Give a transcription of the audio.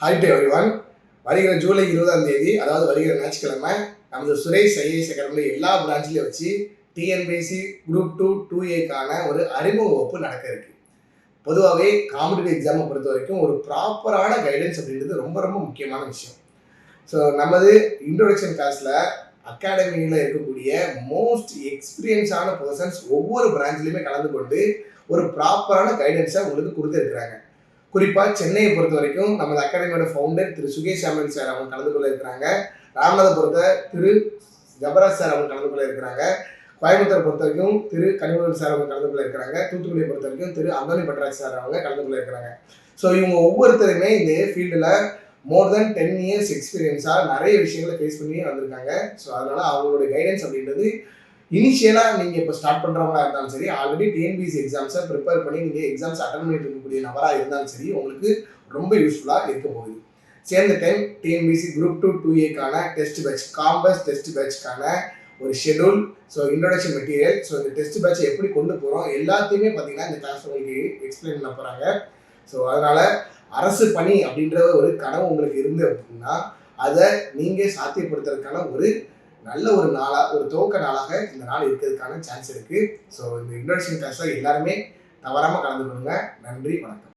Hi to everyone. வருகிற ஜூலை 20ஆம் தேதி, அதாவது வருகிற ஞாயிற்றுக்கிழமை, நமது சுரேஷ் ஐஏஎஸ் அகாடமி எல்லா பிரான்ச்லையும் வச்சு டிஎன்பிஎஸ்சி குரூப் 2 2ஏக்கான ஒரு அறிமுக வகுப்பு நடக்க இருக்கு. பொதுவாகவே காம்படிட்டிவ் எக்ஸாமை பொறுத்த வரைக்கும் ஒரு ப்ராப்பரான கைடன்ஸ் அப்படின்றது ரொம்ப ரொம்ப முக்கியமான விஷயம். ஸோ நமது இன்ட்ரோடக்ஷன் கிளாஸில் அகாடமியில் இருக்கக்கூடிய மோஸ்ட் எக்ஸ்பீரியன்ஸான பர்சன்ஸ் ஒவ்வொரு பிரான்ச்லையுமே கலந்து கொண்டு ஒரு ப்ராப்பரான கைடன்ஸை உங்களுக்கு கொடுத்துருக்குறாங்க. குறிப்பாக சென்னையை பொறுத்த வரைக்கும் நமது அகாடமியோட ஃபவுண்டர் திரு சுகேஷ் அமன் சார் அவங்க கலந்து கொள்ள இருக்கிறாங்க. ராமநாதபுரத்தை திரு ஜபராஜ் சார் அவங்க கலந்து கொள்ள இருக்கிறாங்க. கோயம்புத்தூரை பொறுத்த வரைக்கும் திரு கனிமொழி சார் அவங்க கலந்து கொள்ள இருக்கிறாங்க. தூத்துக்குடியை பொறுத்த வரைக்கும் திரு அந்தோனி பட்ராஜ் சார் அவங்க கலந்து கொள்ள இருக்கிறாங்க. ஸோ இவங்க ஒவ்வொருத்தருமே இந்த ஃபீல்டில் மோர் தென் 10 இயர்ஸ் எக்ஸ்பீரியன்ஸாக நிறைய விஷயங்களை ஃபேஸ் பண்ணி வந்திருக்காங்க. ஸோ அதனால் அவங்களோட கைடன்ஸ் அப்படின்றது இனிஷியலாக நீங்கள் இப்போ ஸ்டார்ட் பண்ணுறவங்களா இருந்தாலும் சரி, ஆல்ரெடி டிஎன்பிஎஸ்சி எக்ஸாம்ஸை ப்ரிப்பேர் பண்ணி நீங்கள் எக்ஸாம்ஸ் அட்டன் பண்ணிட்டு இருக்கக்கூடிய நபராக இருந்தாலும் சரி, உங்களுக்கு ரொம்ப யூஸ்ஃபுல்லாக இருக்க போகுது. சேர்ந்த டைம் டிஎன்பிஎஸ்சி குரூப் 2 2ஏக்கான டெஸ்ட் பேட்ச், காம்பஸ் டெஸ்ட் பேட்ச்க்கான ஒரு schedule, so introduction material, so இந்த டெஸ்ட் பேட்சை எப்படி கொண்டு போகிறோம் எல்லாத்தையுமே பார்த்தீங்கன்னா இந்த கிளாஸ் உங்களுக்கு எக்ஸ்பிளைன் பண்ண போகிறாங்க. ஸோ அதனால் அரசு பணி அப்படின்ற ஒரு கனவு உங்களுக்கு இருந்து அப்படின்னா அதை நீங்கள் சாத்தியப்படுத்துறதுக்கான ஒரு நல்ல ஒரு நாளாக, ஒரு துவக்க நாளாக இந்த நாள் இருக்கிறதுக்கான சான்ஸ் இருக்குது. ஸோ இந்த இன்ட்ரோடக்ஷன் கிளாஸில் எல்லாருமே தவறாமல் கலந்து கொள்ளுங்க. நன்றி, வணக்கம்.